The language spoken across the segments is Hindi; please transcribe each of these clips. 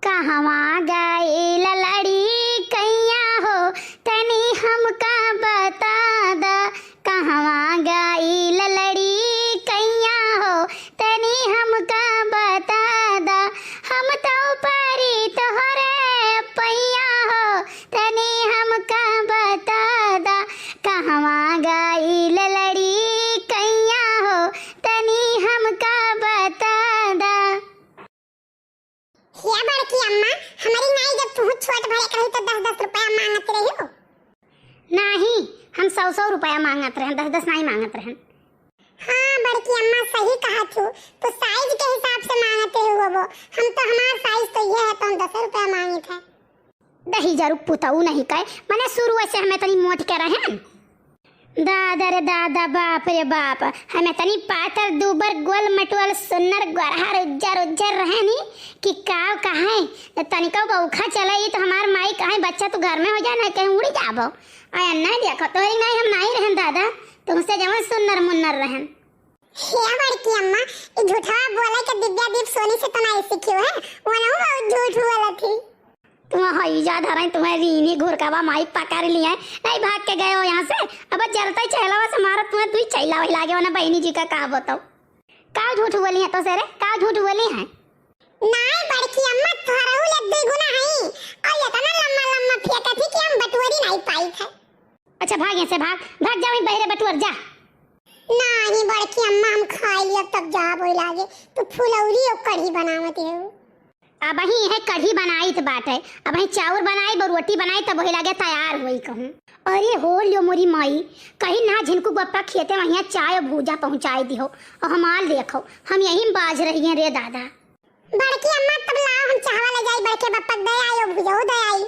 कहवा गई ललड़ी कैया हो तनी हमका बता दा। कहवा गई ललड़ी कैया हो तनी हमका बता दा। हम तो परी तोहरे पैया हो तनी हमका बता दा। कहवा गई ललड़ी कैया हो तनी हमका बता दा। या बड़की अम्मा, हमारी नाई जब तू छोट भले कही तो 10-10 रुपया मांगत रही हो। नहीं, हम 100-100 रुपया मांगत रहे, 10-10 नहीं मांगत रहे। हाँ बड़की अम्मा सही कहा तू, तो साइज के हिसाब से मांगते हो वो। हम तो हमारा साइज तो ये है तो हम 10 रुपया मांगे थे। दही जरूर पुताऊ नहीं कहे, मैंने शुरू से हमें तनी मोट के रहे। दादा रे दादा, बाप रे बाप, हमें तनी पातर दुबर गोल मटुअल सुन्नर गरहर उज्जर उज्जर रहे नी कि काव कहे तनिका बौखा चले तो हमार माई कहे बच्चा तू घर में हो जाए ना कहीं उड़ जाबो। आया नहीं देखो तो नहीं, हम नहीं रहन दादा, तुमसे जवन सुन्नर मुन्नर रहन। हे बड़की अम्मा, ये झूठा बोला के दिव्या दीप सोनी से तो नहीं सीखी है, वो ना वो झूठ बोला थी। तुम हई जा धराई तुम्हें रीनी घुरकावा माइक पकड़ लिए नहीं भाग के गए हो यहाँ से। अब जलता चहलावा से मारा तुम्हें तू चैला वही लागे वना बहनी जी का कहा बताओ। का झूठ बोली है तो सरे, का झूठ बोली है? नहीं बड़की अम्मा, थोड़ा ले दुगुना है और ये तना लम्मा लम्मा फेंका थी कि हम बटुअरी नहीं पाई थे। अच्छा भाग यहाँ से, भाग भाग जा, वहीं बहरे बटुअर जा। नहीं बड़की अम्मा, हम खा लिया तब जा बोल लागे तो फुलौरी और कढ़ी बनावत है। अब ही है कढ़ी बनाई तो बात है, अब ही चावल बनाई रोटी बनाई तब वही लगे तैयार हुई कहूँ। अरे हो लियो मोरी माई, कहीं ना झिनकू गप्पा खेते वहीं चाय और भूजा पहुँचाई दी हो और हमार देखो हम यहीं बाज रही हैं रे दादा। बड़की अम्मा तब लाओ हम चावल ले जाई, बड़के बप्पा दे आई और भूजा दे आई।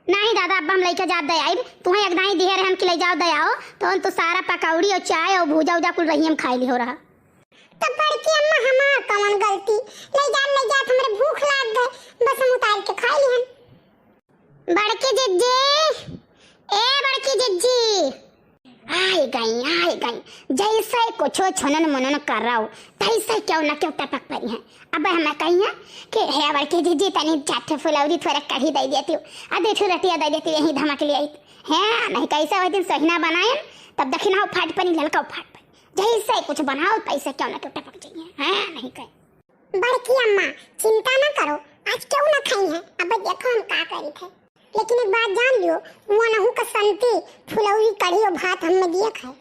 नहीं दादा, अब हम लेके जा दे आई, तुम्हें एक नहीं दिए रहे हम कि ले जाओ दे आओ तो हम तो सारा पकौड़ी और चाय और भूजा उजा कुल रही हम खाई ली हो रहा। तो बड़की अम्मा हमार कौन गलती, ले जा हमरे भूख लाग गए, बस हम उतार के खा लिहन। बड़की जिज्जी, ए बड़की जिज्जी, आई गई जैसे कुछ छनन मनन कर रहा हो तैसे क्यों न क्यों टपक पड़ी है। अब हमें कही है कि है बड़की जिज्जी तनी चाटे फुलौरी थोड़ा कढ़ी दे देती हूँ, आधे ठो रटिया दे देती यही धमक ले आई है नहीं। कैसे वही दिन सहीना बनाए तब दक्षिणा फाट पनी ललका फाट पनी, जैसे कुछ बनाओ पैसे क्यों ना क्यों टपक जाइए हैं नहीं कहे। बड़की अम्मा चिंता ना करो, आज क्यों ना खाई है, अब देखो हम का करी थे। लेकिन एक बात जान लियो, वो नहु का संती फुलौरी कढ़ी और भात हमने दिया खाए।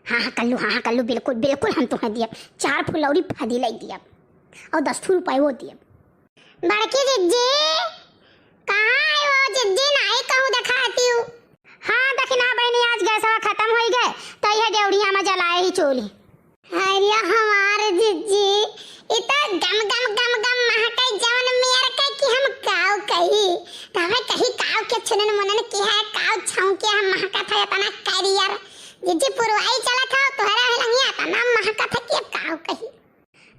हाँ कल्लू, हाँ कल्लू, बिल्कुल बिल्कुल हम तुम्हें दिए 4 फुलौरी फादी लाई दिया और 10 रुपए वो दिए। बड़की जिज्जी कहाँ है वो जिज्जी, नहीं कहूँ दिखाती हूँ। हाँ दक्षिणा बहनी आज गैस खत्म हो गए तो यह डेवड़िया में जलाए ही चोली। अरे हमारे जिज्जी इतना गम गम गम गम महके जवन मेर के कि हम काव कही तवे कही काव के छनन मनन की है, काव छाऊ के हम महका था तना करियर जिज्जी पुरवाई चला था तोहरा लंगिया तना महका था कि काव कही।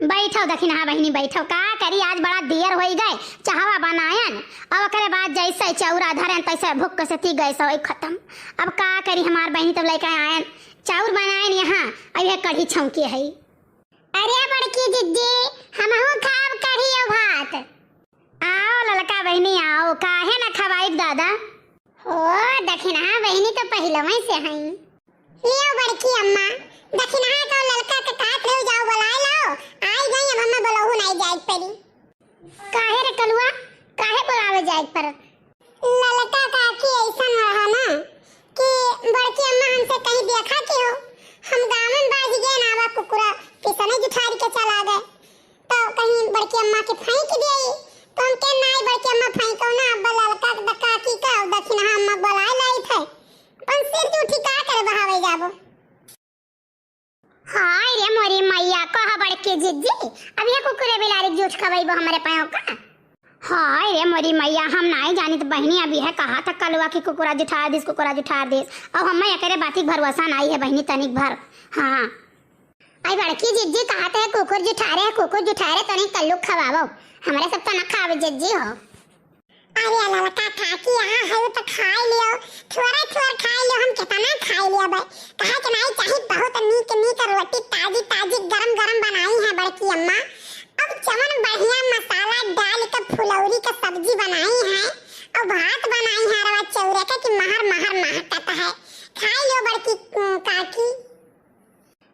बैठो दक्षिणा बहनी बैठो, का करी आज बड़ा देर हो गए, चाहवा बनायन अब करे बाद जैसे चौरा धरन तैसे भूख से थी गए सो खत्म। अब का करी हमार बहनी तब लेके आयन चाउर बनायन यहाँ, अब यह कढ़ी छौकी है। अरे बड़की जिज्जी हमहु खाब कढ़ी और भात। आओ ललका बहनी आओ, काहे ना खवाई दादा। हो दक्षिणा बहनी तो पहले में से हैं। लियो बड़की अम्मा, दक्षिणा का ललका के काट ले जाओ बुला लो, आई गई अब हमें बुलाऊ नहीं जाए पड़ी। काहे रे कलुआ, काहे बुलावे जाए पर? ललका काकी ऐसा रहा ना कि बड़की अम्मा हमसे कहीं देखा कि हो, हम गांव में बाज गए नावा कुकुरा किसने जुठारी के चला गए तो कहीं बड़की अम्मा के फेंक दिए तो हम के नहीं बड़की अम्मा फेंको ना, अब ललका के काकी का दक्षिणा अम्मा बुलाए लाई थे अपन सिर जूठी का करे बहावे जाबो। हाय रे मोरी मैया, कहा बड़की जिज्जी अब ये कुकुरे बिलारी जूठ खवाइबो हमारे पायो का। हाय रे मोरी मैया, हम नहीं जानी तो बहनी अभी है कहा था कलवा की कुकुरा जुठा दिस कुकुरा जुठा दिस, अब हम करे बाती भरवसा नहीं है बहनी तनिक भर। हाँ आई बड़की जिज्जी कहा था कुकुर जुठा रहे तो नहीं कल्लू खवावो, हमारे सब तो न खावे जिज्जी हो। अरे ललका काकी यहाँ है तो खा लियो, थोड़ा खा लियो, हम कितना खा लियो भाई, कहा कि नहीं चाहिए बहुत नीक रोटी ताजी गरम बनाई है बड़की अम्मा। अब चमन बढ़िया मसाला डाल के फुलौरी का सब्जी बनाई है और भात बनाई है रवा चौरे का कि महर महर महकता है। खाई लो बड़की काकी।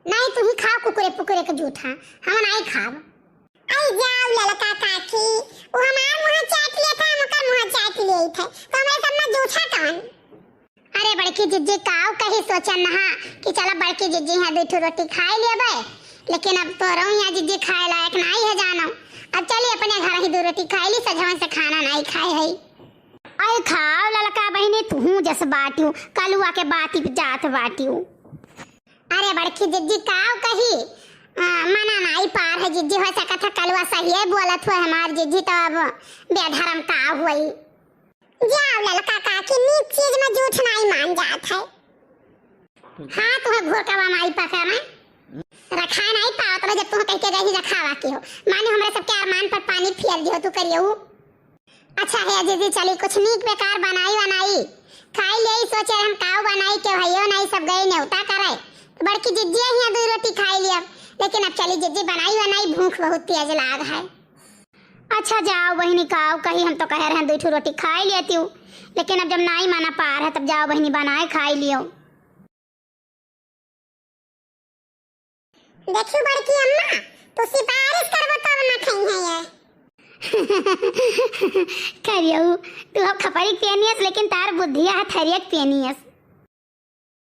नहीं तू ही खा कुकुरे पुकुरे के जूठा, हम नहीं खाब। आई जाओ ललका काकी, वो हमार मुंह चाट लिया था, हम ओकर मुंह चाट लिए थे, तो हमरे सब में जूठा कौन? अरे बड़की जिज्जी काऊ कहीं सोचन ना कि चला बड़की जिज्जी है 2 रोटी खाई लेबे, लेकिन अब तो रहूं यहाँ जिज्जी खाए लायक नहीं है जानो। अब चली अपने घर ही 2 रोटी खाई ली, सजवन से खाना नहीं खाए है। अरे खाओ ललका बहिनी, तू जस बाटियो कलुआ के बाती पे जात बाटियो। अरे बड़की जिज्जी काऊ कही मना नहीं पार है जिज्जी, हो सकत है कलुआ सही है बोलत हुआ हमार जिज्जी, तो अब बेधर्म का हुई। जाओ ललका काकी, नीच चीज में झूठ नहीं मान जात है। हाँ तुम्हें घोर का माई पका में रखा नहीं पाओ, तो जब तुम कह के गई रखावा की हो, माने हमारे सबके अरमान पर पानी फेर दियो तू करियो। अच्छा है दीदी, चली कुछ नीक बेकार बनाई खाई ले, सोचे हम काऊ बनाई के भैया नहीं सब गए न्योता करे, बड़की जिज्जी ही 2 रोटी खाई लिया, लेकिन अब चली जिज्जी बनाई भूख बहुत तेज लाग है। अच्छा जाओ बहनी काऊ कही, हम तो कह रहे हैं 2 रोटी खाई लेती हूँ, लेकिन अब जब नहीं माना पार है तब जाओ बहनी बनाए खाई लियो। देखियो बड़की अम्मा, तो सिफारिश करबो तब ना खाई है ये। करियो तू अब खपरी पेनियस, लेकिन तार बुद्धिया है थरियक पेनियस।